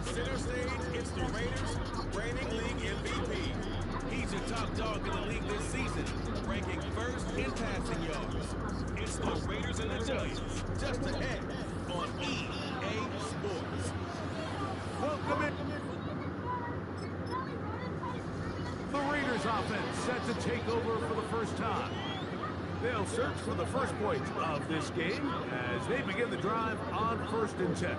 center stage, it's the Raiders, reigning league MVP. He's a top dog in the league this season, ranking first in passing yards. It's the Raiders and the Giants, just ahead on EA Sports. Welcome in. The Raiders offense set to take over for the first time. They'll search for the first point of this game as they begin the drive on 1st and 10.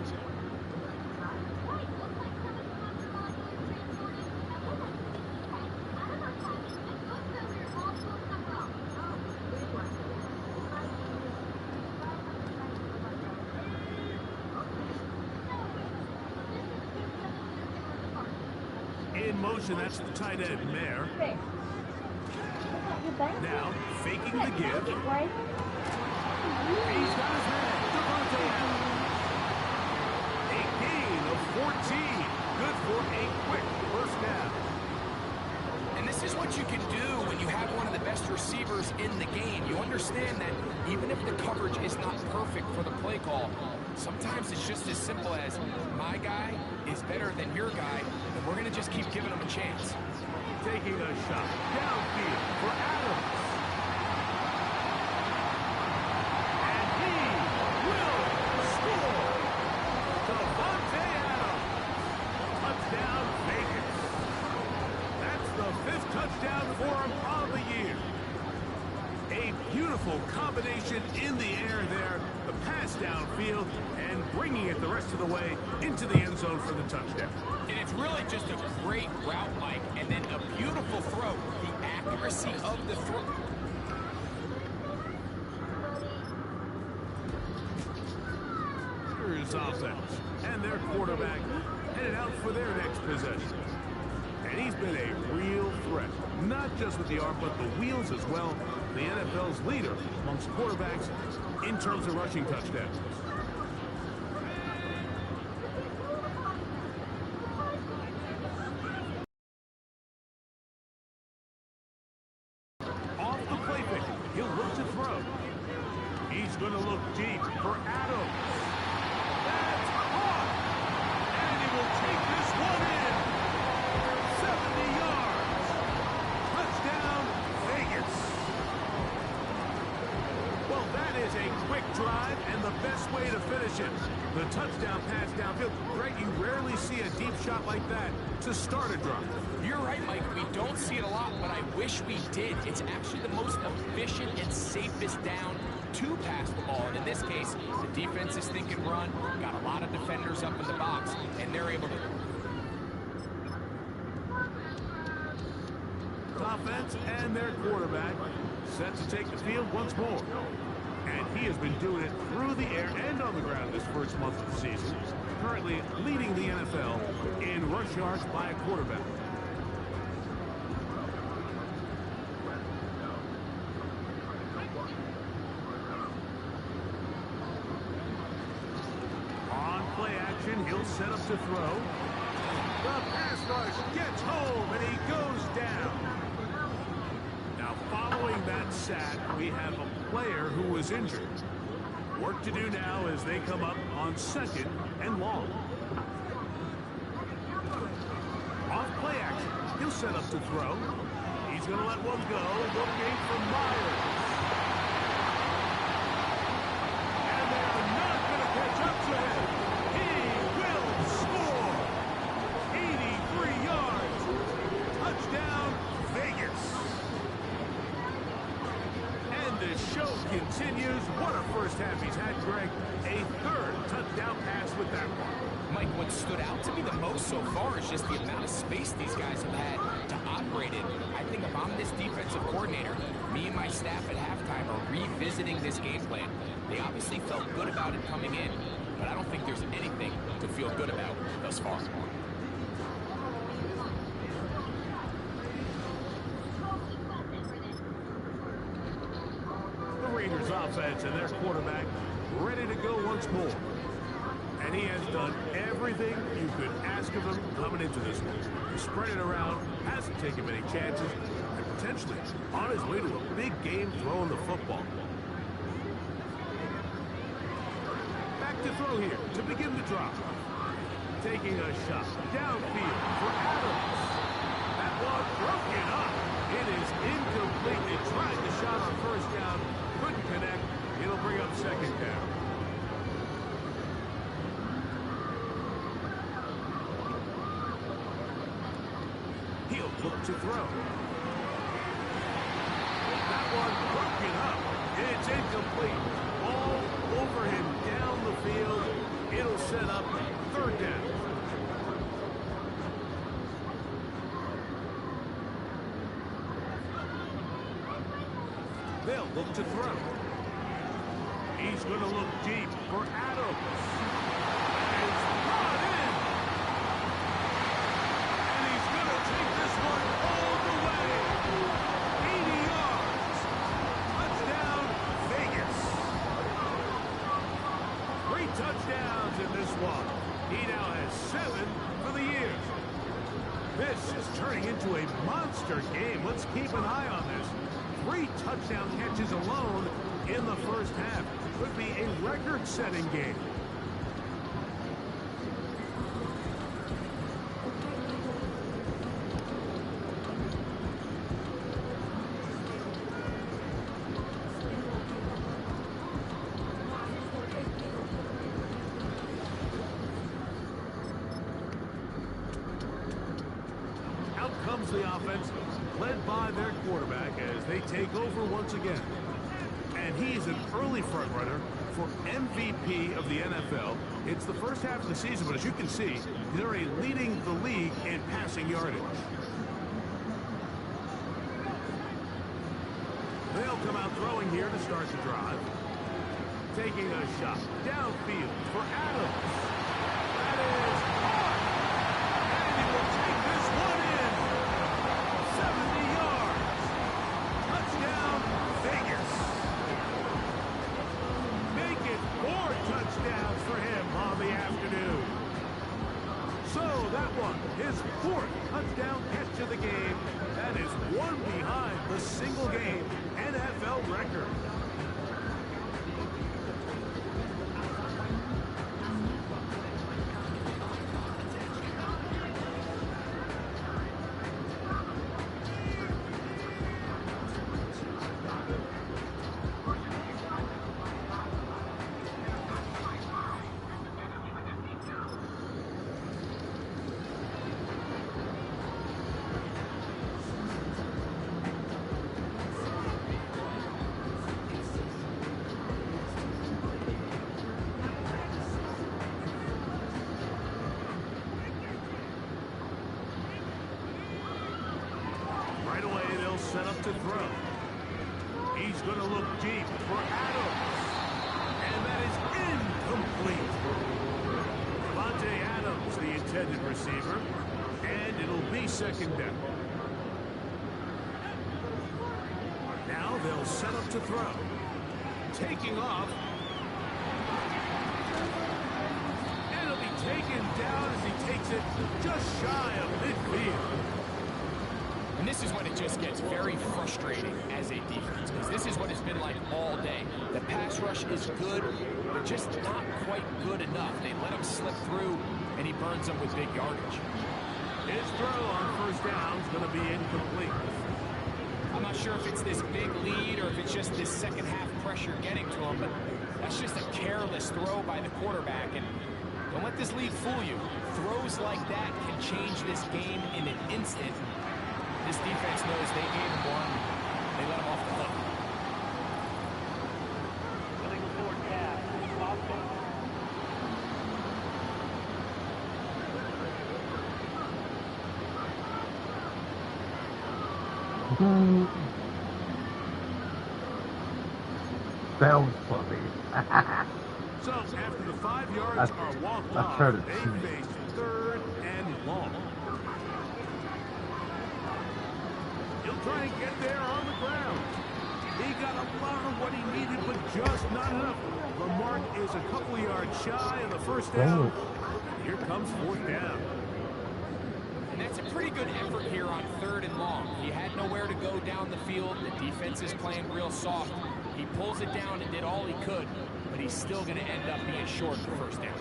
In motion, that's the tight end, Mayer. Now, faking the give. He's got his man, Devontae Adams. A gain of 14. Good for a quick first down. And this is what you can do when you have one of the best receivers in the game. You understand that even if the coverage is not perfect for the play call, sometimes it's just as simple as my guy is better than your guy, and we're going to just keep giving him a chance. Taking a shot downfield for Adams. And he will score. Devontae Adams. Touchdown Vegas. That's the 5th touchdown for him on the year. A beautiful combination in the air there. The pass downfield and bringing it the rest of the way into the end zone for the touchdown. And it's really just a great route, Mike, and then a beautiful throw. The accuracy of the throw. Here's offense, and their quarterback headed out for their next possession. And he's been a real threat, not just with the arm, but the wheels as well. The NFL's leader amongst quarterbacks in terms of rushing touchdowns. Off the play fake, he'll look to throw. He's going to look deep for Adams. That's caught! And he will take this one in. 70 yards. Touchdown, Vegas. Well, that is a quick drive and the best way to finish it. The touchdown pass downfield. Greg, you rarely see a deep shot like that to start a drive. You're right, Mike. We don't see it a lot, but I wish we did. It's actually the most efficient and safest down to pass the ball. And in this case, the defense is thinking run, got a lot of defenders up in the box, and they're able to... Offense and their quarterback set to take the field once more. And he has been doing it through the air and on the ground this first month of the season. Currently leading the NFL in rush yards by a quarterback. On play action, he'll set up to throw. The pass rush gets home and he goes down. Now, following that sack, we have a player who was injured. Work to do now as they come up on 2nd and long. Off play action, he'll set up to throw. He's going to let one go, looking for Myers. And they are not going to catch up to him. He will score. 83 yards. Touchdown, Vegas. The show continues. What a first half he's had, Greg. A 3rd touchdown pass with that one. Mike, what stood out to me the most so far is just the amount of space these guys have had to operate in. I think if I'm this defensive coordinator, me and my staff at halftime are revisiting this game plan. They obviously felt good about it coming in, but I don't think there's anything to feel good about thus far. Raiders offense and their quarterback ready to go once more. And he has done everything you could ask of him coming into this one. He spread it around, hasn't taken many chances, and potentially on his way to a big game throwing the football. Back to throw here to begin the drop. Taking a shot downfield for Adams. That one broken up. It is incomplete. They tried the shot on first down. Couldn't connect. It'll bring up second down. He'll look to throw. That one broken up. It's incomplete. All over him down the field. It'll set up third down. They'll look to throw. He's going to look deep for Adams. It's brought in. And he's going to take this one all the way. 80 yards. Touchdown, Vegas. 3 touchdowns in this one. He now has 7 for the year. This is turning into a monster game. Let's keep an eye on this. 3 touchdown catches alone in the first half. Could be a record-setting game. Out comes the offense, led by their quarterback as they take over once again. And he's an early front runner for MVP of the NFL. It's the first half of the season, but as you can see, they're leading the league in passing yardage. They'll come out throwing here to start the drive. Taking a shot downfield for Adams. That is hard. And he will take this one in. 70 yards. Touchdown, Vegas. Make it 4 touchdowns for him on the afternoon. So that one, his 4th touchdown catch of the game. That is one behind the single-game NFL record. Set up to throw. He's going to look deep for Adams. And that is incomplete. Devontae Adams, the intended receiver. And it'll be second down. Now they'll set up to throw. Taking off. And it'll be taken down as he takes it just shy of midfield. And this is when it just gets very frustrating as a defense, because this is what it's been like all day. The pass rush is good, but just not quite good enough. They let him slip through, and he burns them with big yardage. His throw on first down is going to be incomplete. I'm not sure if it's this big lead or if it's just this second half pressure getting to him, but that's just a careless throw by the quarterback. And don't let this lead fool you. Throws like that can change this game in an instant. This defense knows they gave him one. They let him off the hook. Sounds funny. So after the 5 yards are walked off, they face 3rd and long. He'll try and get there on the ground. He got a lot of what he needed, but just not enough. The mark is a couple yards shy of the first down. Here comes 4th down. And that's a pretty good effort here on 3rd and long. He had nowhere to go down the field. The defense is playing real soft. He pulls it down and did all he could, but he's still going to end up being short for first down.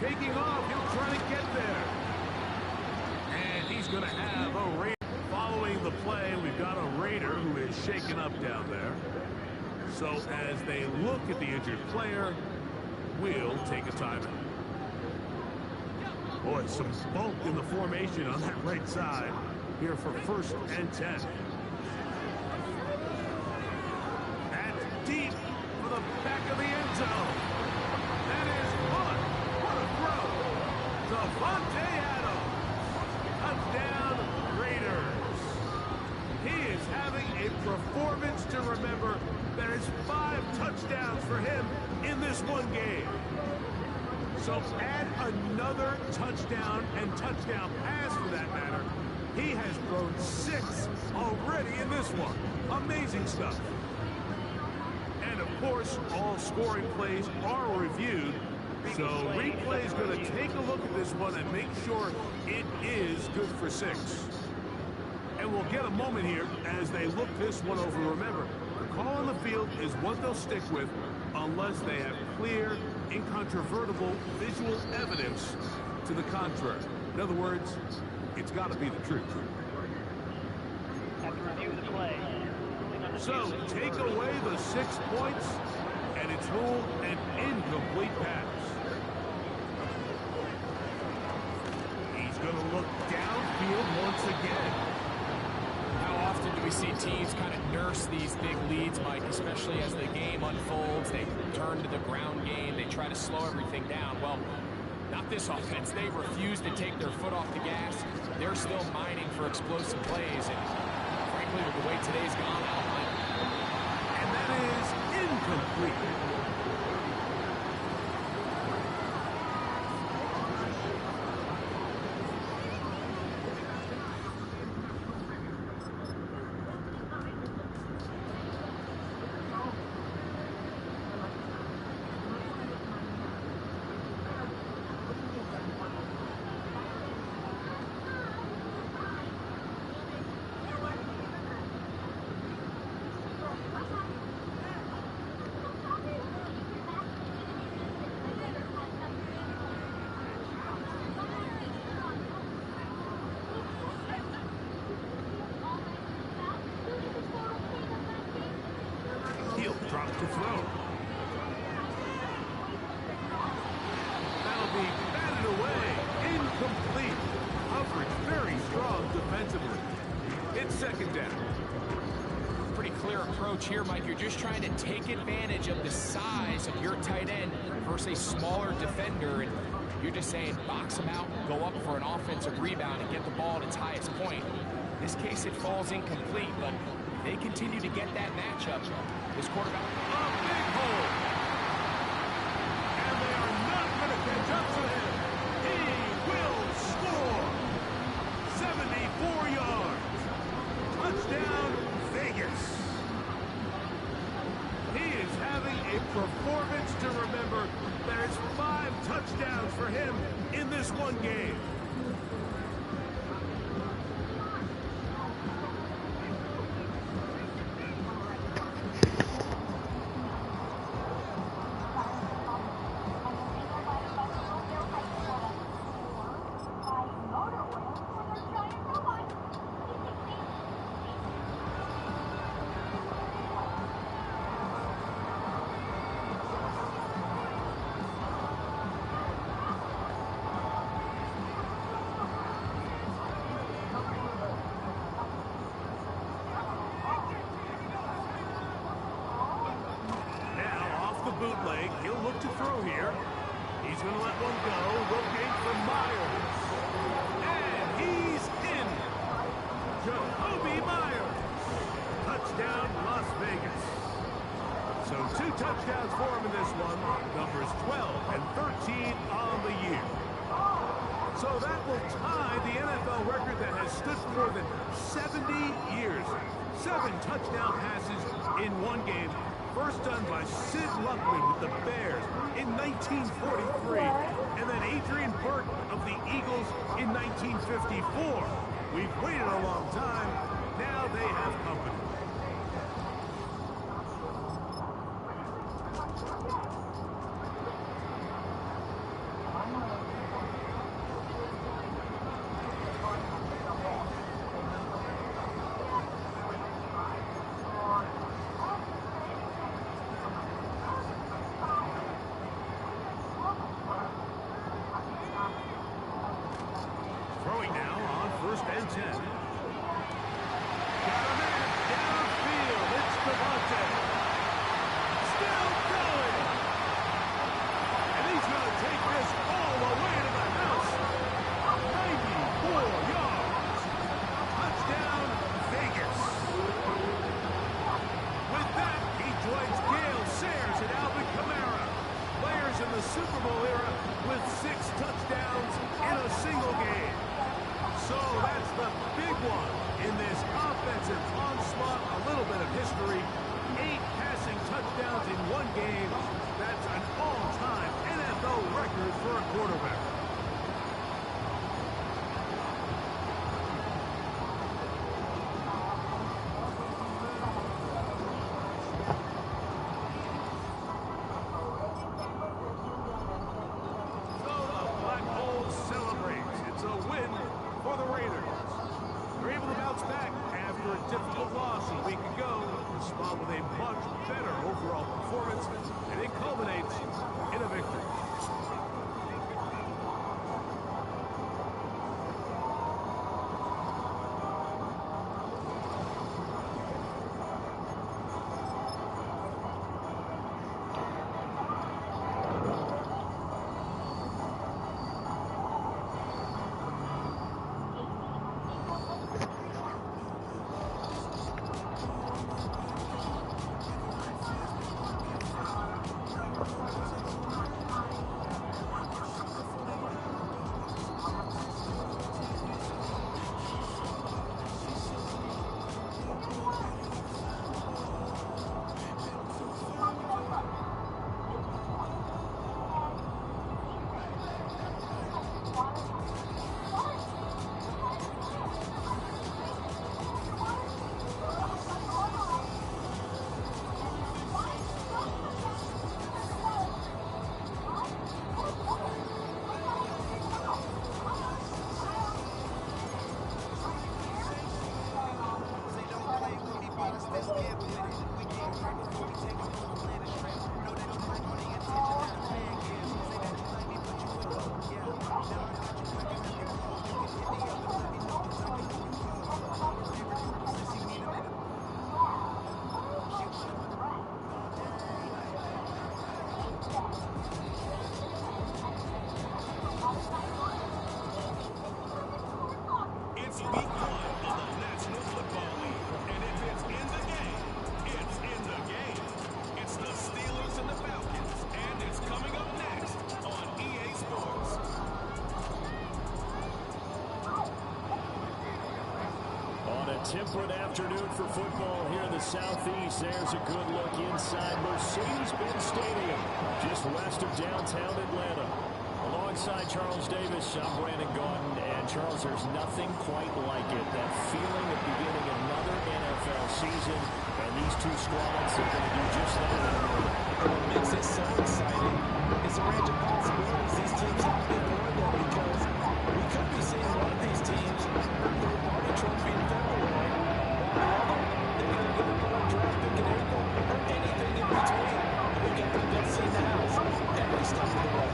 taking off. He'll try to get there. And he's going to have a Raider. Following the play, we've got a Raider who is shaken up down there. So as they look at the injured player, we'll take a timeout. Boy, some bulk in the formation on that right side here for 1st and 10. That's deep for the back of the end zone. That is fun. What a throw. Davante Adams. Touchdown, Raiders. He is having a performance to remember. There's 5 touchdowns for him in this one game. So add another touchdown and touchdown pass for that matter. He has thrown 6 already in this one. Amazing stuff. And of course, all scoring plays are reviewed. So replay is going to take a look at this one and make sure it is good for 6. And we'll get a moment here as they look this one over. Remember, the call on the field is what they'll stick with unless they have clear, incontrovertible visual evidence to the contrary. In other words, it's got to be the truth. Have to review the play. So take away the 6 points, and it's ruled an incomplete pass. He's going to look downfield once again. How often do we see teams kind of nurse these big leads, Mike, especially as the game unfolds? They turn to the ground game. They try to slow everything down. Well, not this offense. They refuse to take their foot off the gas. They're still mining for explosive plays. And frankly, with the way today's gone out, Mike. And that is incomplete. He'll drop to throw. That'll be batted away. Incomplete. Coverage very strong defensively. It's 2nd down. Pretty clear approach here, Mike. You're just trying to take advantage of the size of your tight end versus a smaller defender. And you're just saying box him out, go up for an offensive rebound, and get the ball at its highest point. In this case, it falls incomplete, but they continue to get that matchup. This quarterback. A big hole. And they are not going to catch up to him. He will score. 74 yards. Touchdown, Vegas. He is having a performance to remember. There's 5 touchdowns for him in this one game. Bootleg, he'll look to throw here. He's going to let one go, looking for Myers. And he's in. Jacoby Myers. Touchdown, Las Vegas. So 2 touchdowns for him in this one. Numbers 12 and 13 on the year. So that will tie the NFL record that has stood for more than 70 years. 7 touchdown passes in one game. First done by Sid Luckman with the Bears in 1943, and then Adrian Burton of the Eagles in 1954. We've waited a long time. Now they have company. throwing now on 1st and 10. Got a man downfield. It's Devontae. Still going. And he's going to take this all the way to the house. 94 yards. Touchdown, Vegas. With that, he joins Gale Sayers and Alvin Kamara, players in the Super Bowl era with 6 touchdowns in a single game. So that's the big one in this offensive onslaught. A little bit of history. 8 passing touchdowns in one game. That's an all-time NFL record for a quarterback. Difficult loss a week ago, respond with a much better overall performance, and it culminates in a victory. It's week 1 of the National Football League, and if it's in the game, it's in the game. It's the Steelers and the Falcons, and it's coming up next on EA Sports. On a temperate afternoon for football here in the Southeast, there's a good look inside Mercedes-Benz Stadium, just west of downtown Atlanta. Alongside Charles Davis, I'm Brandon Gaudin, and Charles, there's nothing quite like it. That feeling of beginning another NFL season, and these two squads are going to do just that. What makes it so exciting is the range of possibilities these teams have before them, because we could be seeing one of these teams earn their Barney Trophy in February, while the other, they're going to get a draft pick in April, or anything in between. We get the best seat in the house every step of the way.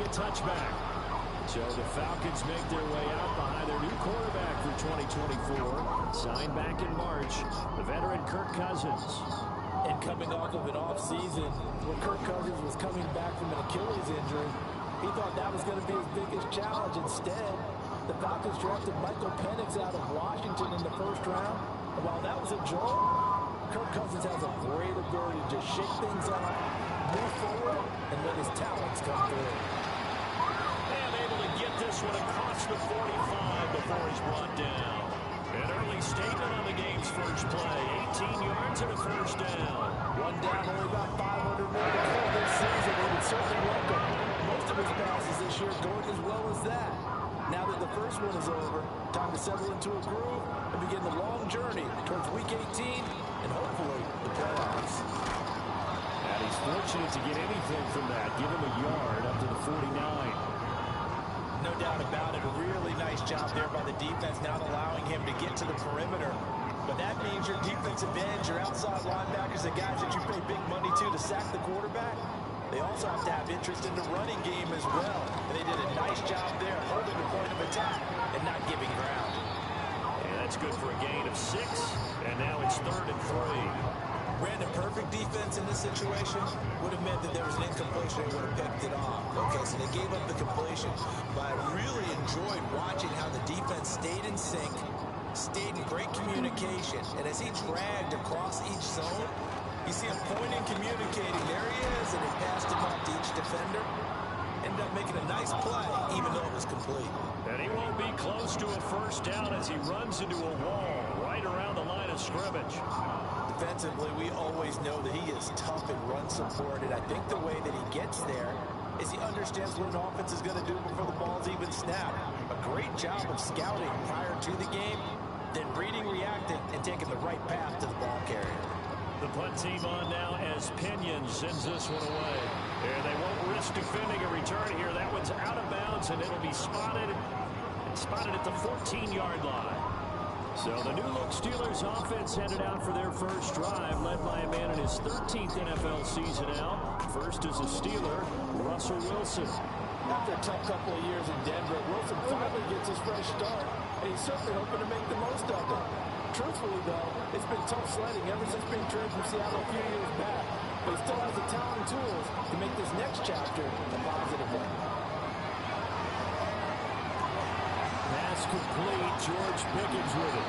Touchback. So the Falcons make their way out behind their new quarterback for 2024. Signed back in March, the veteran Kirk Cousins. And coming off of an offseason where Kirk Cousins was coming back from an Achilles injury, he thought that was going to be his biggest challenge. Instead, the Falcons drafted Michael Penix out of Washington in the first round. And while that was a jolt, Kirk Cousins has a great ability to shake things up, move forward, and let his talents come through. And able to get this one across the 45 before he's brought down. An early statement on the game's first play. 18 yards and a first down. One down, only got 500 more to go this season. We would certainly welcome most of his passes this year going as well as that. Now that the first one is over, time to settle into a groove and begin the long journey towards Week 18 and hopefully the playoffs. And he's fortunate to get anything from that. Give him a yard up to the 49. No doubt about it. A really nice job there by the defense, not allowing him to get to the perimeter. But that means your defensive ends, your outside linebackers, the guys that you pay big money to sack the quarterback, they also have to have interest in the running game as well. And they did a nice job there holding the point of attack and not giving ground. And that's good for a gain of 6. And now it's 3rd and 3. Brandon, perfect defense in this situation would have meant that there was an incompletion and would have picked it off. Okay, so they gave up the completion. But I really enjoyed watching how the defense stayed in sync, stayed in great communication. And as he dragged across each zone, you see him pointing, communicating. There he is, and he passed him off to each defender. Ended up making a nice play, even though it was complete. And he won't be close to a first down as he runs into a wall right around the line of scrimmage. Defensively, we always know that he is tough and run support, and I think the way that he gets there is he understands what an offense is going to do before the ball's even snapped. A great job of scouting prior to the game, then reading, reacting, and taking the right path to the ball carrier. The punt team on now as Pinion sends this one away. And they won't risk defending a return here. That one's out of bounds, and it'll be spotted at the 14-yard line. So the new-look Steelers offense headed out for their first drive, led by a man in his 13th NFL season now. First as a Steeler, Russell Wilson. After a tough couple of years in Denver, Wilson finally gets his fresh start, and he's certainly hoping to make the most of it. Truthfully, though, it's been tough sledding ever since being traded from Seattle a few years back, but he still has the talent and tools to make this next chapter a positive one. Pass complete. George Pickens with it.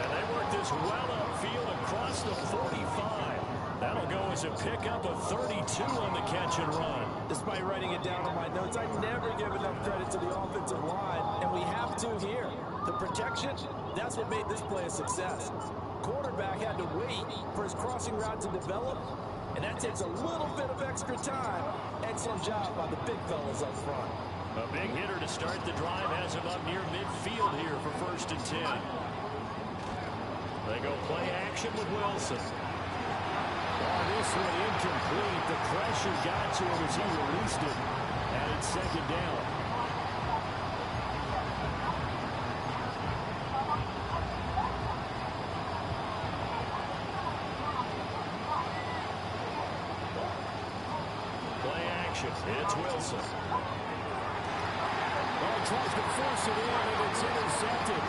And they work this well upfield across the 45. That'll go as a pickup of 32 on the catch and run. Despite writing it down on my notes, I never give enough credit to the offensive line, and we have to here. The protection, that's what made this play a success. Quarterback had to wait for his crossing route to develop, and that takes a little bit of extra time. Excellent job by the big fellas up front. A big hitter to start the drive has him up near midfield here for 1st and 10. They go play action with Wilson. Oh, this one incomplete. The pressure got to him as he released it. And it's 2nd down. Play action. It's Wilson. Oh, tries to force it in, and it's intercepted.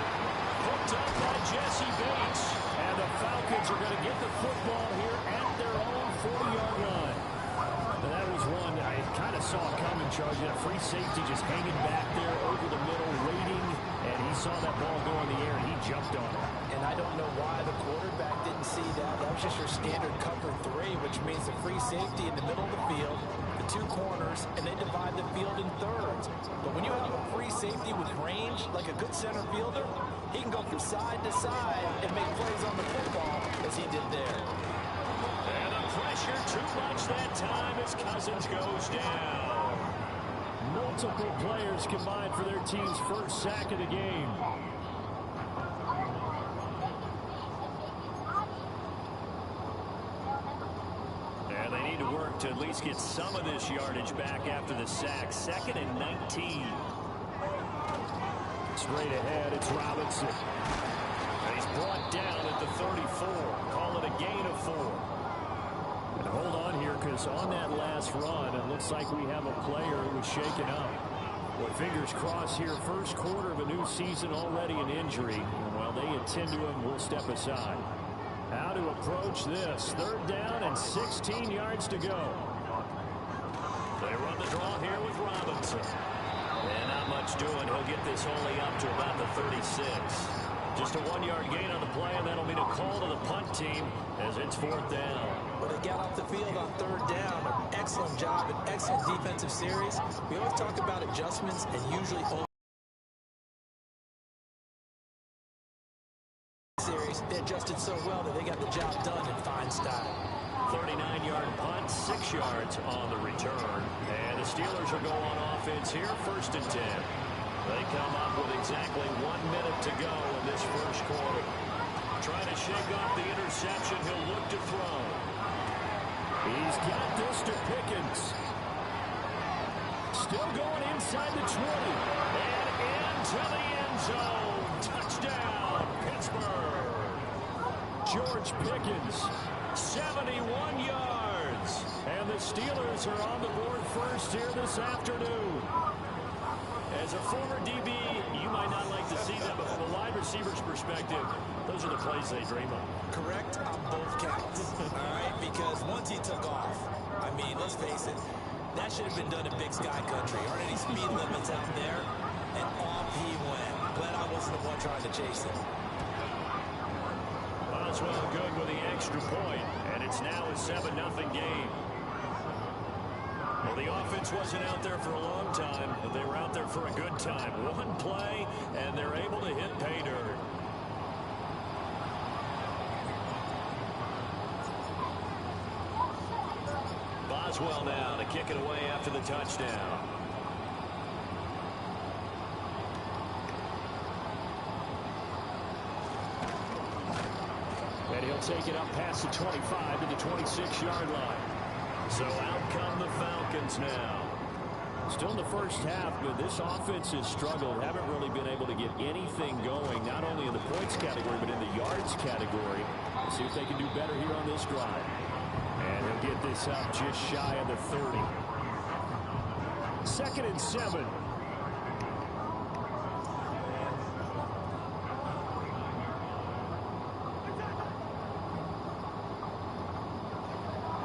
Hooked up by Jesse Bates. And the Falcons are going to get the football here at their own 40-yard line. And that was one I kind of saw coming, Charlie. That free safety just hanging back there over the middle, waiting. And he saw that ball go in the air, and he jumped on it. And I don't know why the quarterback didn't see that. That was just your standard cover 3, which means the free safety in the middle of the field, the 2 corners, and they divide the field in thirds. But when you have a free safety with range, like a good center fielder, he can go from side to side and make plays on the football as he did there. And the pressure too much that time as Cousins goes down. Multiple players combined for their team's first sack of the game. And they need to work to at least get some of this yardage back after the sack. 2nd and 19. Straight ahead, it's Robinson. And he's brought down at the 34. Call it a gain of 4. And hold on here, because on that last run, it looks like we have a player who was shaken up. Boy, fingers crossed here. First quarter of a new season, already an injury. And while they attend to him, we'll step aside. How to approach this. 3rd down and 16 yards to go. They run the draw here with Robinson. And not much doing. He'll get this only up to about the 36. Just a 1-yard gain on the play, and that'll mean a call to the punt team as it's 4th down. But they got off the field on 3rd down. An excellent job, an excellent defensive series. We always talk about adjustments and usually series. They adjusted so well that they got the job done in fine style. 39-yard punt, 6 yards on the return. And the Steelers will go on offense here, 1st and 10. They come up with exactly 1 minute to go in this first quarter. Trying to shake off the interception, he'll look to throw. He's got this to Pickens. Still going inside the 20. And into the end zone. Touchdown, Pittsburgh. George Pickens, 71 yards. And the Steelers are on the board first here this afternoon. As a former DB, you might not like to see that, but from a wide receiver's perspective, those are the plays they dream of. Correct on both counts. All right, because once he took off, I mean, let's face it, that should have been done in Big Sky Country. Aren't any speed limits out there? And off he went. Glad I wasn't the one trying to chase him. Boswell good with the extra point, and it's now a 7-0 game. Well, the offense wasn't out there for a long time, but they were out there for a good time. One play, and they're able to hit pay dirt. Boswell now to kick it away after the touchdown. And he'll take it up past the 25 to the 26-yard line. So out come the Falcons now. Still in the first half, but this offense has struggled. Haven't really been able to get anything going, not only in the points category, but in the yards category. Let's see if they can do better here on this drive. And he'll get this up just shy of the 30. 2nd and 7.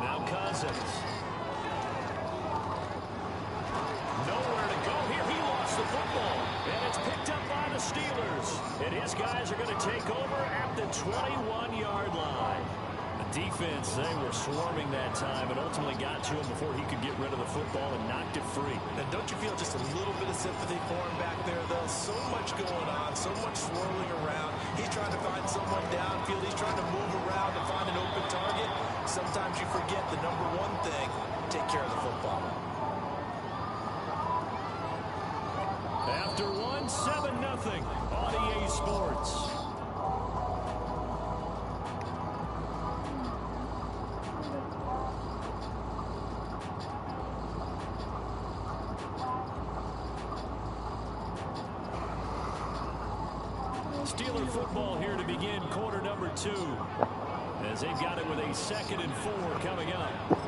Now Cousins. Nowhere to go here. He lost the football. And it's picked up by the Steelers. And his guys are going to take over at the 21-yard line. The defense, they were swarming that time and ultimately got to him before he could get rid of the football and knocked it free. And don't you feel just a little bit of sympathy for him back there, though? So much going on, so much swirling around. He's trying to find someone downfield. He's trying to move around to find an open target. Sometimes you forget the number one thing, take care of the football. After one, 7-0 on EA Sports. Steeler football here to begin quarter number 2. As they've got it with a 2nd and 4 coming up.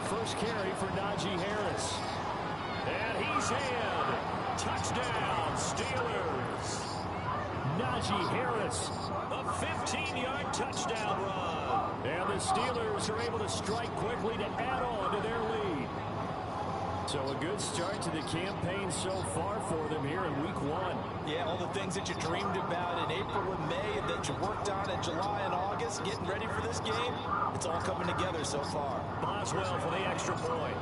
First carry for Najee Harris. And he's in. Touchdown, Steelers. Najee Harris, a 15-yard touchdown run. And the Steelers are able to strike quickly to add on to their lead. So a good start to the campaign so far for them here in week 1. Yeah, all the things that you dreamed about in April and May and that you worked on in July and August, getting ready for this game, it's all coming together so far. Boswell for the extra point.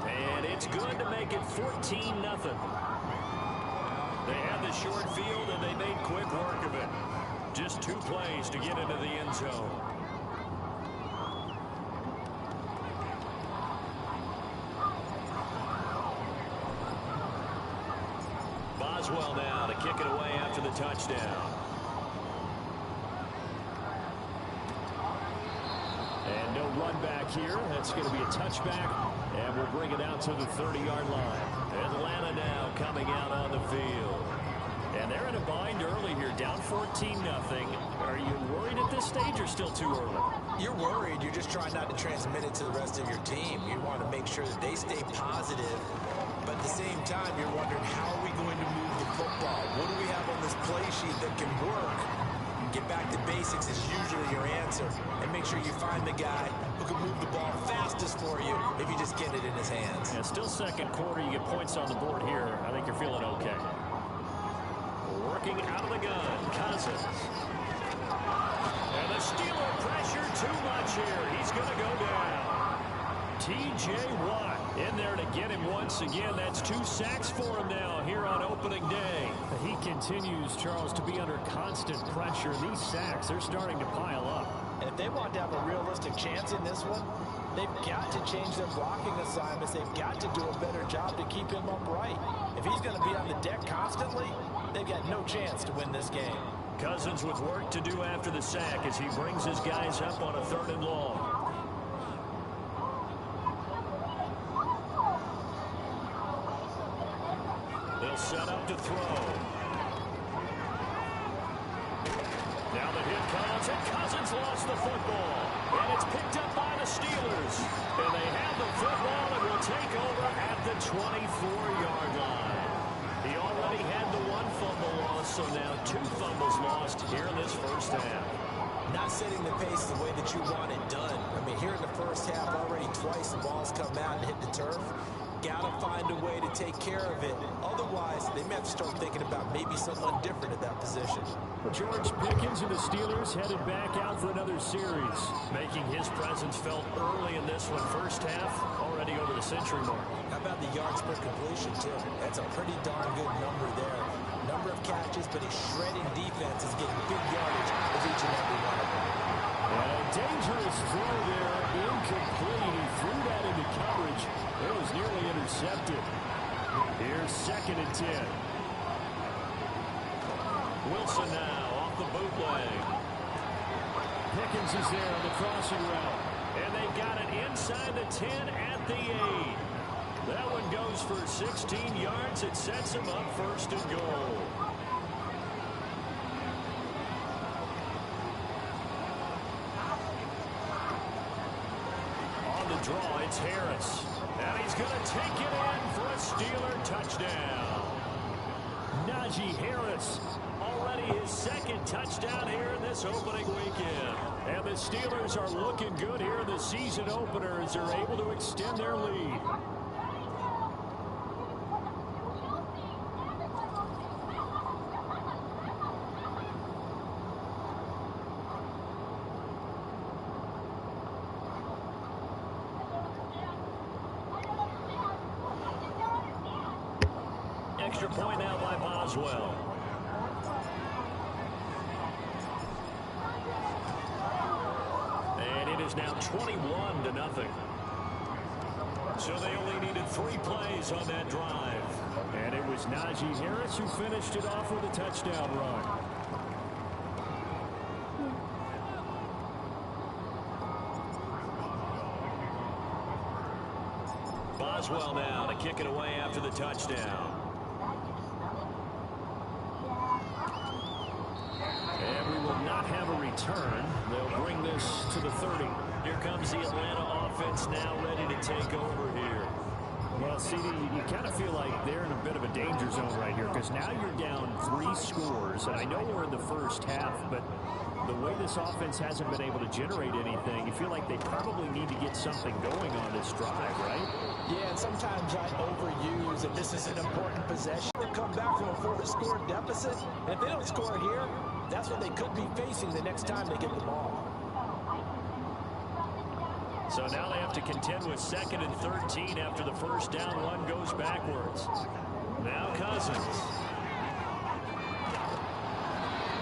And it's good to make it 14-0. They had the short field and they made quick work of it. Just 2 plays to get into the end zone. Boswell now to kick it away after the touchdown. And no run back here. That's going to be a touchback. And we'll bring it out to the 30-yard line. Atlanta now coming out on the field. And they're in a bind early here, down 14-0. Are you worried at this stage or still too early? You're worried. You're just trying not to transmit it to the rest of your team. You want to make sure that they stay positive. But at the same time, you're wondering, how are we going to move the football? What do we have on this play sheet that can work? Get back to basics is usually your answer. And make sure you find the guy who can move the ball fastest for you if you just get it in his hands. Yeah, still second quarter. You get points on the board here. I think you're feeling okay. Working out of the gun, Cousins. And the Steeler pressure too much here. He's going to go down. T.J. Watt in there to get him once again. That's 2 sacks for him now here on opening day. He continues, Charles, to be under constant pressure. These sacks, they're starting to pile up. And if they want to have a realistic chance in this one, they've got to change their blocking assignments. They've got to do a better job to keep him upright. If he's going to be on the deck constantly, they've got no chance to win this game. Cousins with work to do after the sack as he brings his guys up on a 3rd and long. They'll set up to throw. Now the hit comes, and Cousins lost the football. And it's picked up by the Steelers. And they have the football and will take over at the 24-yard line. He already had the 1 fumble loss, so now 2 fumbles lost here in this first half. Not setting the pace the way that you want it done. I mean, here in the first half, already twice the ball's come out and hit the turf. Got to find a way to take care of it. Otherwise, they may have to start thinking about maybe someone different at that position. George Pickens and the Steelers headed back out for another series, making his presence felt early in this one. First half, already over the century mark. How about the yards per completion, too? That's a pretty darn good number there. Number of catches, but his shredding defense is getting big yardage with each and every one of them. And a dangerous throw there, incomplete. He threw that into coverage. It was nearly intercepted. Here's 2nd and 10. Wilson now off the bootleg. Pickens is there on the crossing route. And they got it inside the 10 at the 8. That one goes for 16 yards. It sets him up 1st and goal. On the draw, it's Harris. And he's going to take it in for a Steeler touchdown. Najee Harris, already his 2nd touchdown here in this opening weekend. And the Steelers are looking good here in the season opener as they're able to extend their lead. Extra point now by Boswell. And it is now 21-0. So they only needed 3 plays on that drive. And it was Najee Harris who finished it off with a touchdown run. Boswell now to kick it away after the touchdown. And we will not have a return. They'll bring this to the 30. Here comes the Atlanta offense now ready to take over here. Well, CD, you kind of feel like they're in a bit of a danger zone right here because now you're down 3 scores. And I know we're in the first half, but the way this offense hasn't been able to generate anything, you feel like they probably need to get something going on this drive, right? Yeah, and sometimes I overuse that this is an important possession. They come back from a 4-score deficit, and if they don't score here, that's what they could be facing the next time they get the ball. So now they have to contend with 2nd and 13 after the first down. One goes backwards. Now Cousins.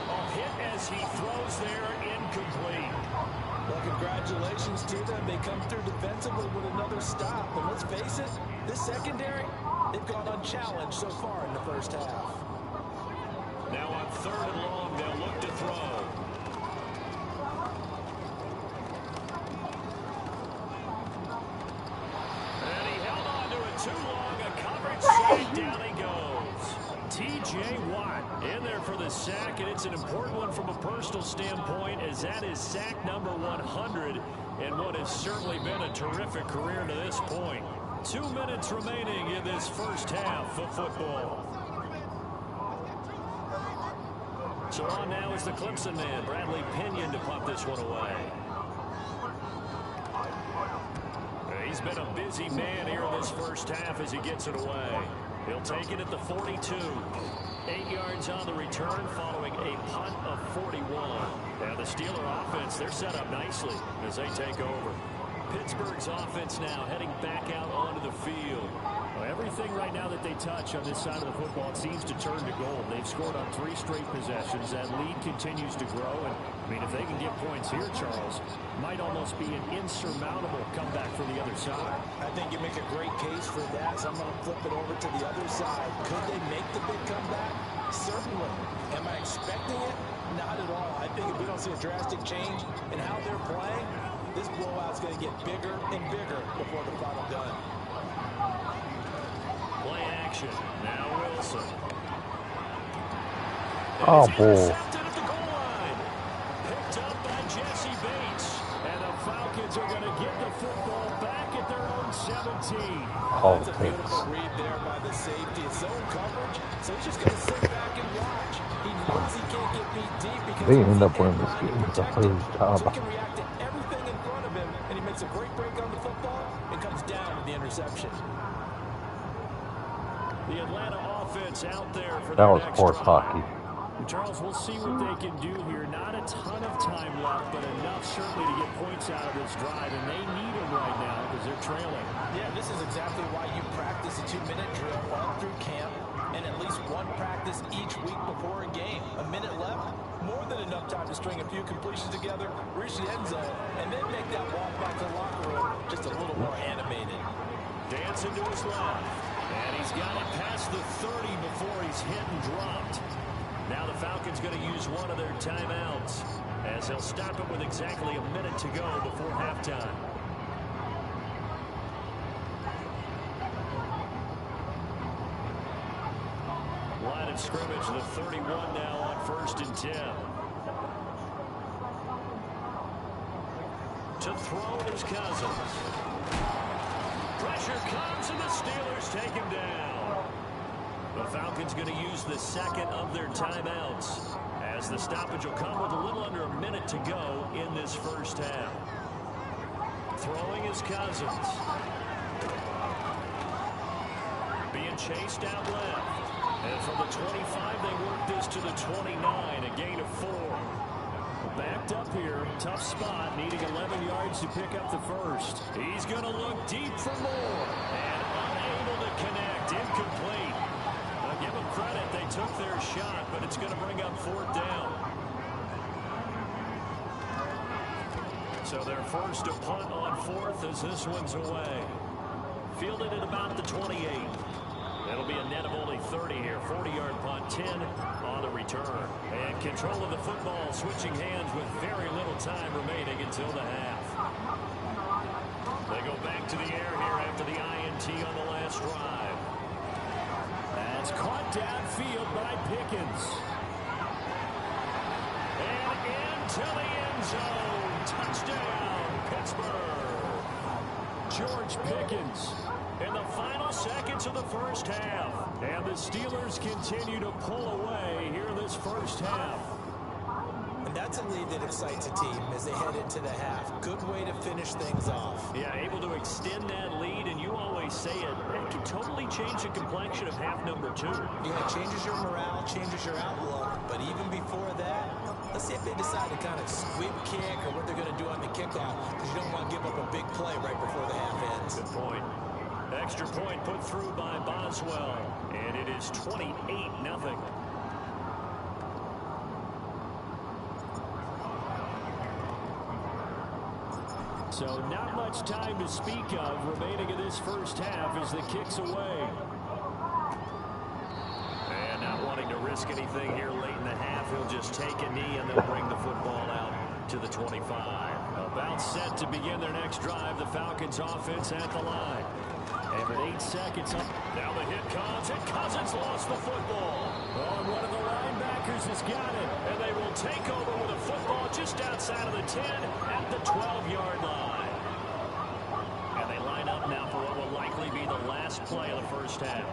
A hit as he throws there, incomplete. Well, congratulations to them. They come through defensively with another stop. And let's face it, this secondary, they've gone unchallenged so far in the first half. Now on 3rd and long, they'll look to throw. And he held on to it too long. A coverage sack, down he goes. T.J. Watt in there for the sack, and it's an important one from a personal standpoint as that is sack number 100 and what has certainly been a terrific career to this point. 2 minutes remaining in this first half of football. So on now is the Clemson man, Bradley Pinion, to pump this one away. He's been a busy man here in this first half as he gets it away. He'll take it at the 42. 8 yards on the return following a punt of 41. Now the Steeler offense, they're set up nicely as they take over. Pittsburgh's offense now heading back out onto the field. Well, everything right now that they touch on this side of the football, it seems to turn to gold. They've scored on 3 straight possessions. That lead continues to grow. And, I mean, if they can get points here, Charles, might almost be an insurmountable comeback for the other side. I think you make a great case for that. So I'm going to flip it over to the other side. Could they make the big comeback? Certainly. Am I expecting it? Not at all. I think if we don't see a drastic change in how they're playing, this blowout's going to get bigger and bigger before the final done. Play action. Now Wilson. Oh, boy. Intercepted at the goal line. Picked up by Jesse Bates. And the Falcons are going to get the football back at their own 17. Oh, That's a beautiful read there by the safety. It's zone coverage, so he's just going to sit back and watch. He knows he can't get beat deep because they end up winning this game. It's a first so he job. can react to everything in front of him, and he makes a great break on the football and comes down with the interception. The Atlanta offense out there for That their was next horse drive. hockey. Charles, we'll see what they can do here. Not a ton of time left, but enough certainly to get points out of this drive, and they need them right now because they're trailing. Yeah, this is exactly why you practice a 2-minute drill all through camp and at least one practice each week before a game. A minute left, more than enough time to string a few completions together, reach the end zone, and then make that walk back to the locker room just a little more animated. Dancing to his left, and he's got it past the 30 before he's hit and dropped. Now the Falcons going to use one of their timeouts as they'll stop it with exactly a minute to go before halftime. Line of scrimmage, the 31 now on 1st and 10. To throw is Cousins. Pressure comes and the Steelers take him down. The Falcons going to use the second of their timeouts as the stoppage will come with a little under a minute to go in this first half. Throwing is Cousins. Being chased out left. And from the 25, they work this to the 29, a gain of 4. Backed up here, tough spot, needing 11 yards to pick up the first. He's going to look deep for more, and unable to connect, incomplete. Now give them credit, they took their shot, but it's going to bring up 4th down. So they're forced to punt on 4th as this one's away. Fielded at about the 28. It'll be a net of only 30 here. 40-yard punt, 10 on the return. And control of the football switching hands with very little time remaining until the half. They go back to the air here after the INT on the last drive. That's caught downfield by Pickens. And into the end zone. Touchdown, Pittsburgh. George Pickens. In the final seconds of the first half. And the Steelers continue to pull away here this first half. And that's a lead that excites a team as they head into the half. Good way to finish things off. Yeah, able to extend that lead, and you always say it, that can totally change the complexion of half number 2. Yeah, it changes your morale, changes your outlook. But even before that, let's see if they decide to kind of squib kick or what they're going to do on the kickoff, because you don't want to give up a big play right before the half ends. Good point. Extra point put through by Boswell, and it is 28-0. So not much time to speak of remaining in this first half as the kick's away. And not wanting to risk anything here late in the half, he'll just take a knee and they'll bring the football out to the 25. About set to begin their next drive, the Falcons offense at the line. And with 8 seconds up, now the hit comes, and Cousins lost the football. Oh, and one of the linebackers has got it, and they will take over with a football just outside of the 10 at the 12-yard line. And they line up now for what will likely be the last play of the first half.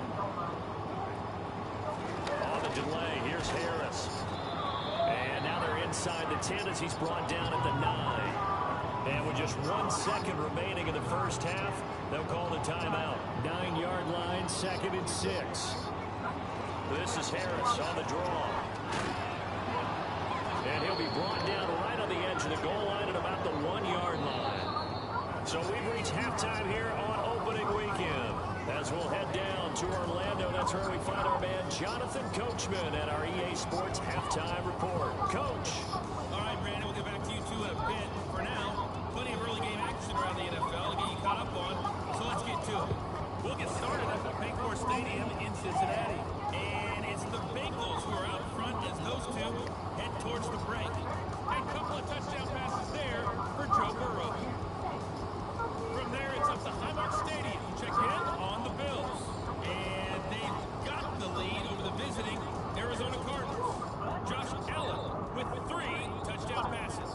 On the delay, here's Harris. And now they're inside the 10 as he's brought down at the 9. And with just 1 second remaining in the first half, they'll call the timeout. 9-yard line, 2nd and 6. This is Harris on the draw. And he'll be brought down right on the edge of the goal line at about the 1-yard line. So we time here on opening weekend. As we'll head down to Orlando, that's where we find our man Jonathan Coachman at our EA Sports Halftime Report. Coach. All right, Brandon, we'll get back to you two in a bit. For now, plenty of early game action around the NFL to get you caught up on, so let's get to it. We'll get started at the Paycor Stadium in Cincinnati. And it's the Bengals who are out front as those two head towards the break. A couple of touchdown passes there for Joe Burrow. From there, it's up to Highmark Stadium. Check in on the Bills. And they've got the lead over the visiting Arizona Cardinals. Josh Allen with 3 touchdown passes.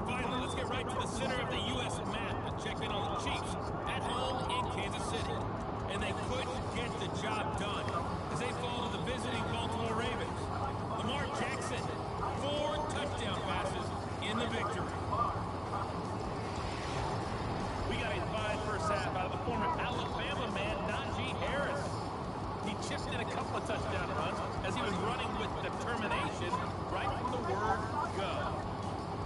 Finally, let's get right to the center of the U.S. map and check in on the Chiefs at home in Kansas City. And they couldn't get the job done as they fall to the visiting Baltimore Ravens. Lamar Jackson, 4 touchdown passes in the victory. We got a fine first half out of the former Alabama man, Najee Harris. He chipped in a couple of touchdown runs as he was running with determination right from the word go.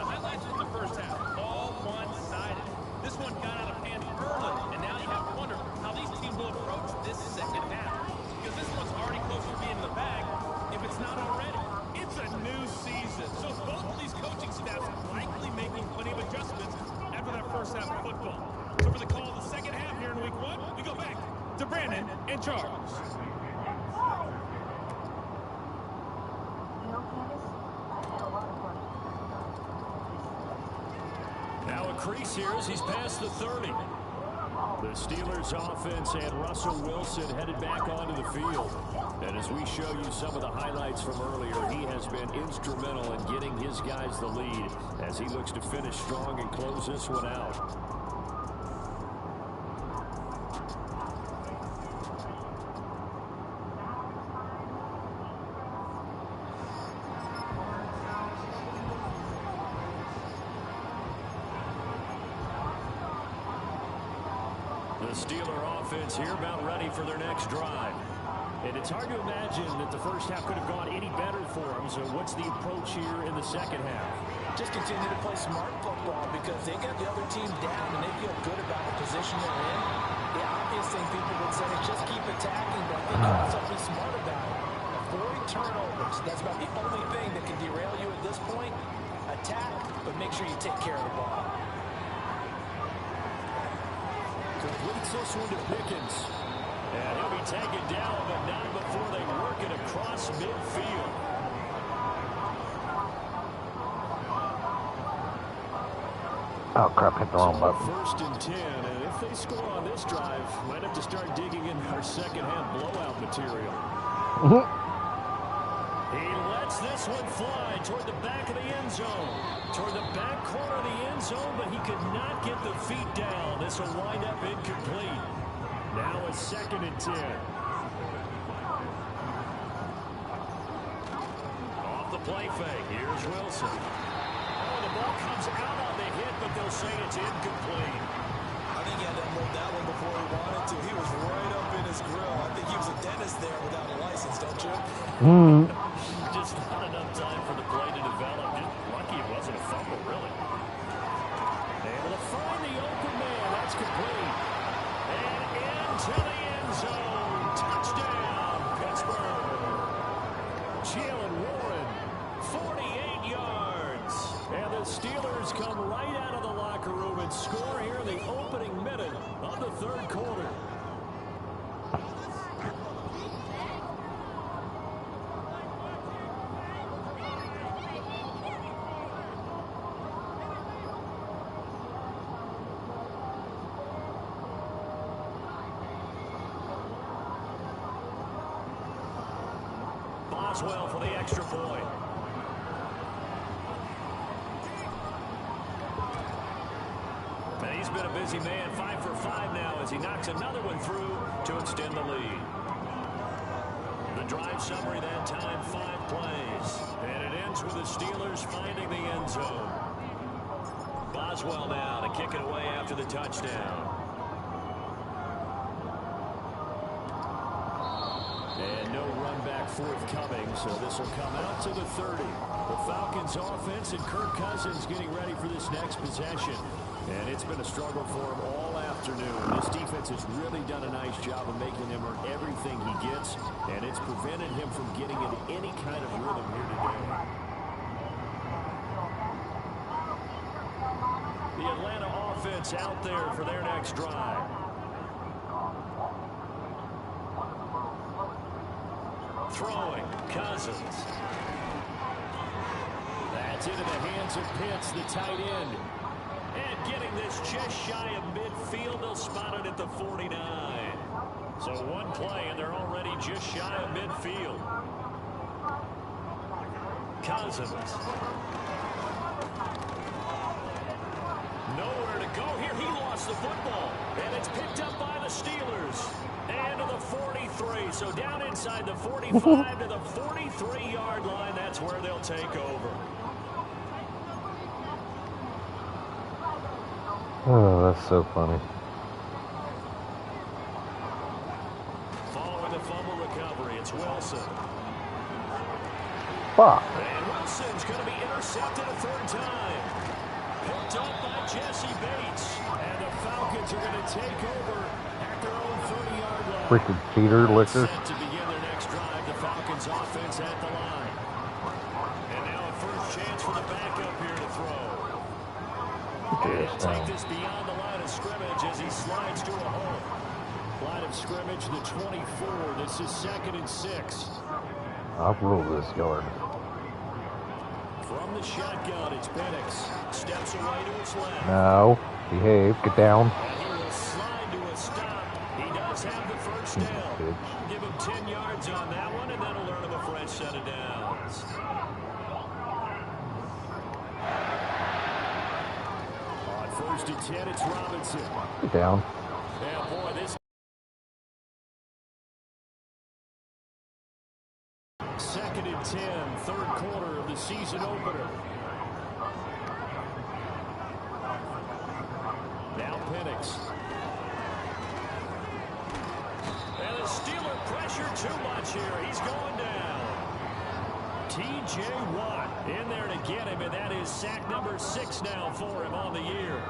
The highlights of the first half, all one-sided. This one got out of hand early, and now you have to wonder how these teams will approach this second half. Because this one's already close to being in the bag, if it's not already. It's a new season, so both of these coaching staffs likely making plenty of adjustments after that first half of football. So for the call of the second half here in week 1, we go back to Brandon and Charles. Now a crease here as he's past the 30. The Steelers offense and Russell Wilson headed back onto the field. And as we show you some of the highlights from earlier, he has been instrumental in getting his guys the lead as he looks to finish strong and close this one out. The Steeler offense here about ready for their next drive. And it's hard to imagine that the first half could have gone any better for them. So what's the approach here in the second half? Just continue to play smart football because they got the other team down and they feel good about the position they're in. The obvious thing people would say is just keep attacking, but I think you also be smart about it. Avoid turnovers. That's about the only thing that can derail you at this point. Attack, but make sure you take care of the ball. Completes this one to Pickens. And he'll be taken down, but not before they work it across midfield. Oh, crap, hit the wrong button. First and 10, and if they score on this drive, might have to start digging in our second-half blowout material. He lets this one fly toward the back of the end zone. Toward the back corner of the end zone, but he could not get the feet down. This will wind up incomplete. Now a 2nd and 10. Off the play fake. Here's Wilson. Oh, the ball comes out on the hit, but they'll say it's incomplete. I think he had to unload that one before he wanted to. He was right up in his grill. I think he was a dentist there without a license, don't you? Just not enough time for the play to develop. Just lucky it wasn't a fumble, really. Able to find the open man. That's complete. And into the end zone. Touchdown, Pittsburgh. Jalen Warren, 48 yards. And the Steelers come right out of the locker room and score here in the opening minute of the 3rd quarter. Boswell for the extra point. And he's been a busy man, 5 for 5 now as he knocks another one through to extend the lead. The drive summary that time, 5 plays. And it ends with the Steelers finding the end zone. Boswell now to kick it away after the touchdown. And no run back back forthcoming, so this will come out to the 30. The Falcons offense and Kirk Cousins getting ready for this next possession. And it's been a struggle for him all afternoon. This defense has really done a nice job of making him earn everything he gets, and it's prevented him from getting into any kind of rhythm here today. The Atlanta offense out there for their next drive. Throwing, Cousins. That's into the hands of Pitts, the tight end. And getting this just shy of midfield, they'll spot it at the 49. So one play, and they're already just shy of midfield. Cousins. Nowhere to go here. He lost the football. And it's picked up by the Steelers. And to the 43. So down inside the 45 to the 43-yard line. That's where they'll take over. Oh, that's so funny. Following the fumble recovery, it's Wilson. Fuck. And Wilson's going to be intercepted a third time. Picked up by Jesse Bates. And the Falcons are going to take over at their own 30-yard line. Freaking cheater liquor. Set to begin their next drive, the Falcons offense at the line. And now a first chance for the backup here to throw. He'll take this beyond the line of scrimmage as he slides to a hole. Line of scrimmage, the 24. This is 2nd and 6. I'll rule this yard. From the shotgun, it's Penix. Steps away to his left. No. Behave. Get down. And he will slide to a stop. He does have the first down. Give him 10 yards on that one, and that'll earn him a fresh set of downs. On 1st and 10, it's Robinson. Get down. Yeah, boy, this 2nd and 10, 3rd quarter of the season opener. Now Penix. And the Steeler pressure too much here. He's going down. T.J. Watt in there to get him, and that is sack number 6 now for him on the year.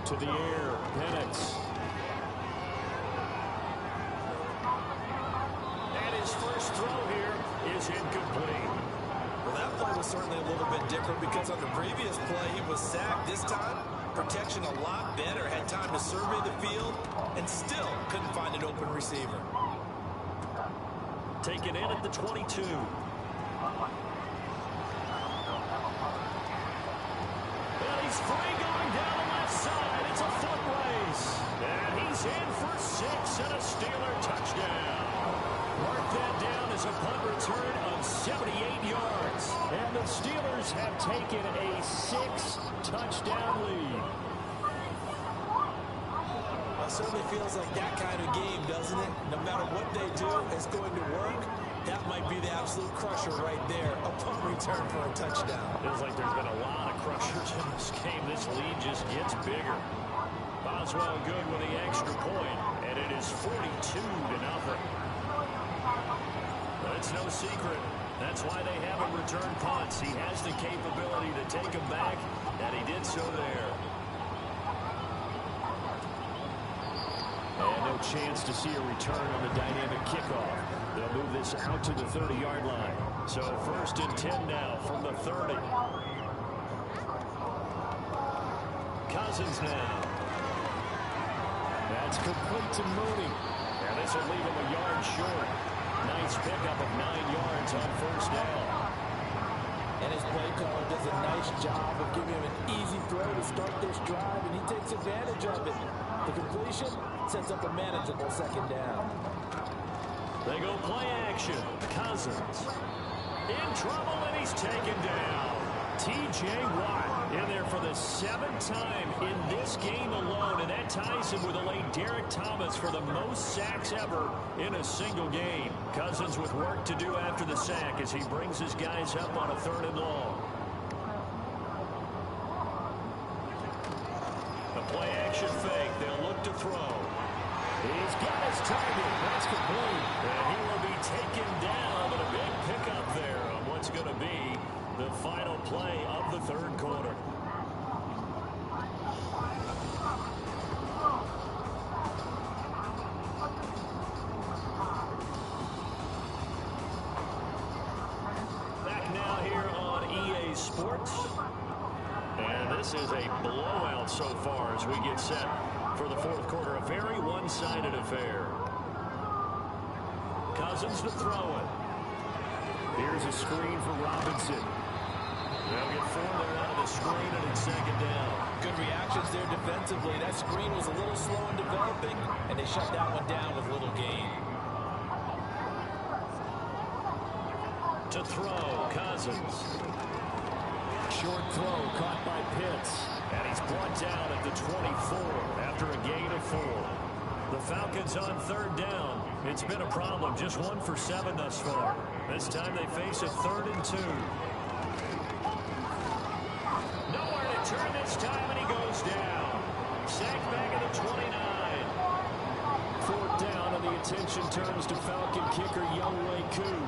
To the air, Penix. And his first throw here is incomplete. Well, that play was certainly a little bit different because on the previous play, he was sacked. This time, protection a lot better. Had time to survey the field and still couldn't find an open receiver. Taken in at the 22. And he's free going down the left side. It's a foot race. And he's in for 6 and a Steeler touchdown. Mark that down as a punt return of 78 yards. And the Steelers have taken a 6-touchdown lead. It certainly feels like that kind of game, doesn't it? No matter what they do, it's going to work. That might be the absolute crusher right there. A punt return for a touchdown. Feels like there's been a lot of crushers in this game. This lead just gets bigger. Boswell good with the extra point, and it is 42-0. It's no secret. That's why they have him return punts. He has the capability to take them back, and he did so there. And no chance to see a return on the dynamic kickoff. They'll move this out to the 30-yard line. So 1st and 10 now from the 30. Cousins now. That's complete to Mooney. And this will leave him a yard short. Nice pickup of 9 yards on 1st down. And his play caller does a nice job of giving him an easy throw to start this drive, and he takes advantage of it. The completion sets up a manageable 2nd down. They go play action. Cousins in trouble, and he's taken down. T.J. Watt in there for the 7th time in this game alone, and that ties him with the late Derek Thomas for the most sacks ever in a single game. Cousins with work to do after the sack as he brings his guys up on a 3rd and long. A Play action fake. They'll look to throw. He's got his target. That's complete. And he will be taken down, but a big pickup there on what's going to be the final play of the third quarter. Back now here on EA Sports. And this is a blowout so far as we get set for the fourth quarter. A very one-sided affair. Cousins to throw it. Here's a screen for Robinson. They'll get 4 there out of the screen, and it's second down. Good reactions there defensively. That screen was a little slow in developing, and they shut that one down with little gain. To throw, Cousins. Short throw caught by Pitts. And he's brought down at the 24 after a gain of 4. The Falcons on third down. It's been a problem. Just 1 for 7 thus far. This time they face a 3rd and 2. Nowhere to turn this time, and he goes down. Sacked back at the 29. 4th down, and the attention turns to Falcon kicker Younghoe Koo.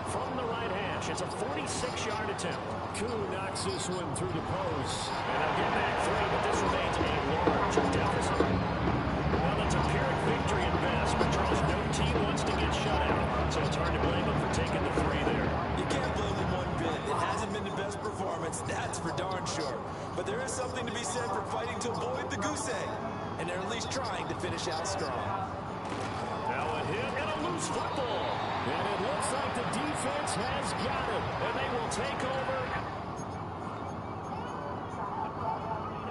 From the right hash, it's a 46-yard attempt. Koo knocks this one through the post. And they'll get back 3, but this remains a large deficit. Well, that's a Pyrrhic victory at best, but Charles, no team wants to get shut out. So it's hard to blame them for taking the 3 there. You can't blame them one bit. It hasn't been the best performance, that's for darn sure. But there is something to be said for fighting to avoid the goose egg. And they're at least trying to finish out strong. Now a hit and a loose football. And it looks like the defense has got it. And they will take over.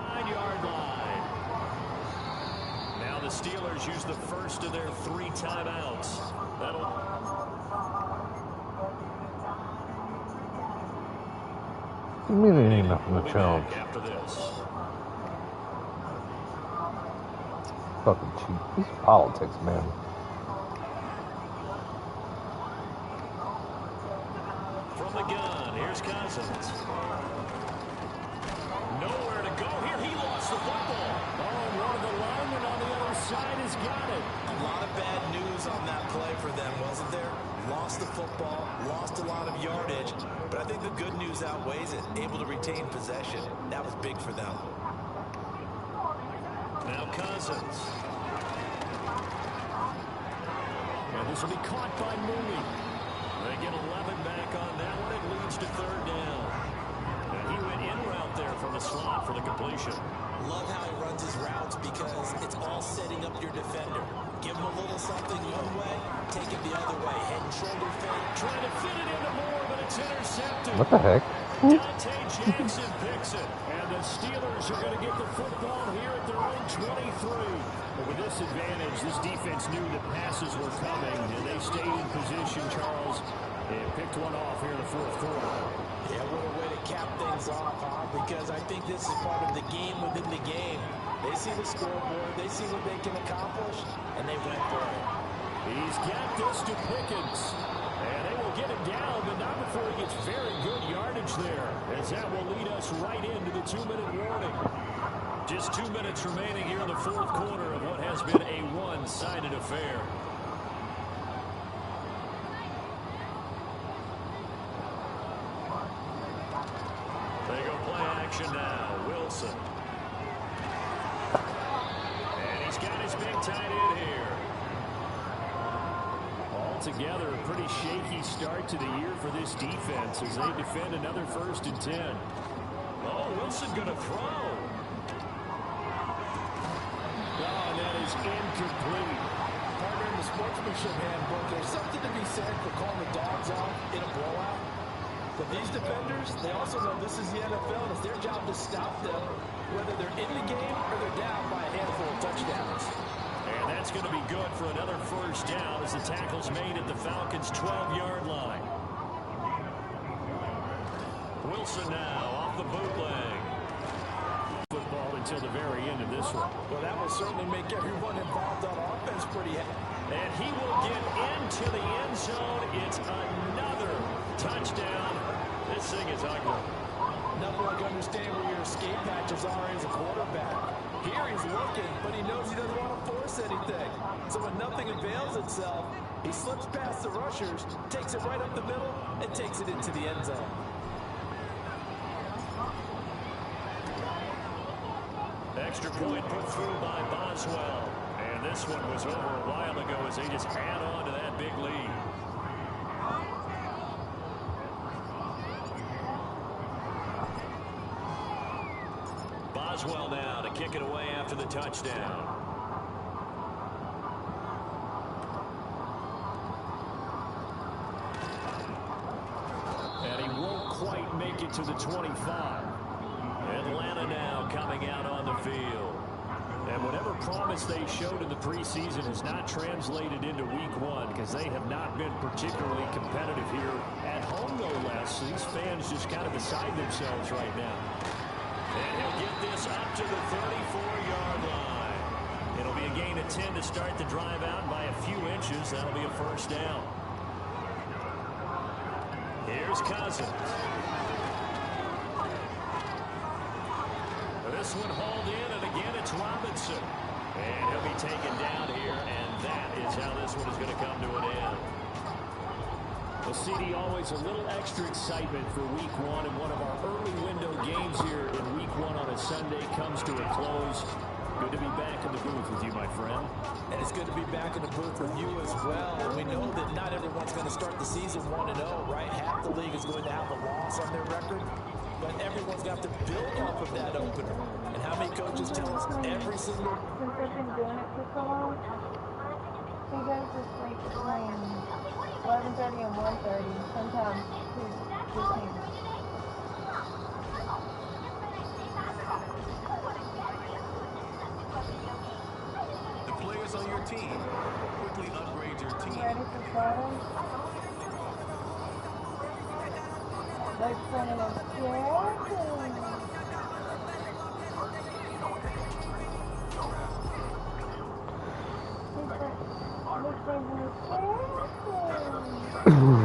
9-yard line. Now the Steelers use the first of their 3 timeouts. I mean, it ain't nothing to challenge. After this. Fucking cheap. This is politics, man. From the gun, here's Cousins. Nowhere to go here. He lost the football. Oh, and one of the linemen on the other side has got it. A lot of bad news on that play for them, wasn't there? Lost the football, lost a lot of yardage, but I think the good news outweighs it. Able to retain possession. That was big for them. Now Cousins. And this will be caught by Mooney. They get 11 back on that one. It leads to 3rd down. And he went in route there from the slot for the completion. Love how he runs his routes because it's all setting up your defender. Give him a little something one way, take it the other way. Head and shoulder fake. Trying to fit it into Moore, but it's intercepted. What the heck? Dante Jackson picks it. And the Steelers are going to get the football here at their own 23. But with this advantage, this defense knew that passes were coming, and they stayed in position, Charles, and picked one off here in the fourth quarter. Yeah, what a way to cap things off, huh? Because I think this is part of the game within the game. They see the scoreboard, they see what they can accomplish, and they went for it. He's got this to Pickens. And they will get it down, but not before he gets very good yardage there, as that will lead us right into the 2-minute warning. Just 2 minutes remaining here in the fourth quarter of what has been a one-sided affair. They go play action now. Wilson. And he's got his big tight end here. Altogether, a pretty shaky start to the year for this defense as they defend another 1st and 10. Oh, Wilson going to throw. Oh, and that is incomplete. Partner, in the sportsmanship handbook, there's something to be said for calling the dogs off in a blowout. But these defenders, they also know this is the NFL, and it's their job to stop them, whether they're in the game or they're down by a handful of touchdowns. And that's going to be good for another 1st down as the tackle's made at the Falcons' 12-yard line. Wilson now off the bootleg. Football until the very end of this one. Well, that will certainly make everyone involved on offense pretty happy. And he will get into the end zone. It's another touchdown. This thing is ugly. Nothing like understand where your escape patches are as a quarterback. Here he's looking, but he knows he doesn't want to force anything. So when nothing avails itself, he slips past the rushers, takes it right up the middle, and takes it into the end zone. Extra point put through by Boswell. And this one was over a while ago as they just add on to that big lead. Boswell now to kick it away after the touchdown. And he won't quite make it to the 25. Atlanta now coming out on the field. And whatever promise they showed in the preseason has not translated into week one because they have not been particularly competitive here at home, no less. These fans just kind of beside themselves right now. And he'll get this up to the 34-yard line. It'll be a gain of 10 to start the drive out by a few inches. That'll be a first down. Here's Cousins. This one hauled in, and again it's Robinson. And he'll be taken down here, and that is how this one is going to come to an end. Well, CD, always a little extra excitement for week one, and one of our early window games here in week one on a Sunday comes to a close. Good to be back in the booth with you, my friend. And it's good to be back in the booth with you as well. We know that not everyone's going to start the season 1-0, right? Half the league is going to have a loss on their record. But everyone's got to build off of that opener. And how many coaches tell us every single... Since I've been doing it for so long, you guys just like playing 11:30 and 1:30, sometimes 2:15. The players on your team quickly upgrade your team. Ready for Friday? Like sending a chicken.